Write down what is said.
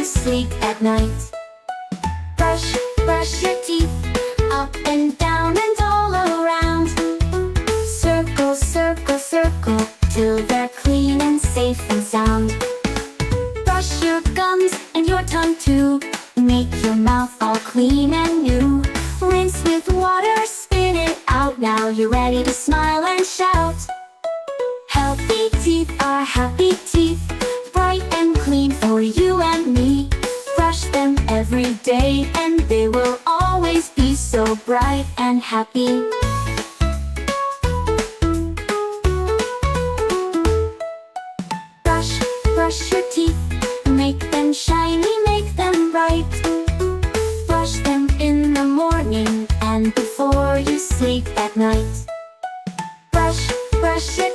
you sleep at night. Brush, brush your teeth, up and down and all around. Circle, circle, circle, till they're clean and safe and sound. Brush your gums and your tongue too, make your mouth all clean and new. Rinse with water, spit it out, now you're ready to smile and shout. Healthy teeth are happy teeth, bright and clean for you and me. Brush them every day and they will always be so bright and happy. Brush, brush your teeth, make them shiny, make them bright. Brush them in the morning and before you sleep at night. Brush, brush your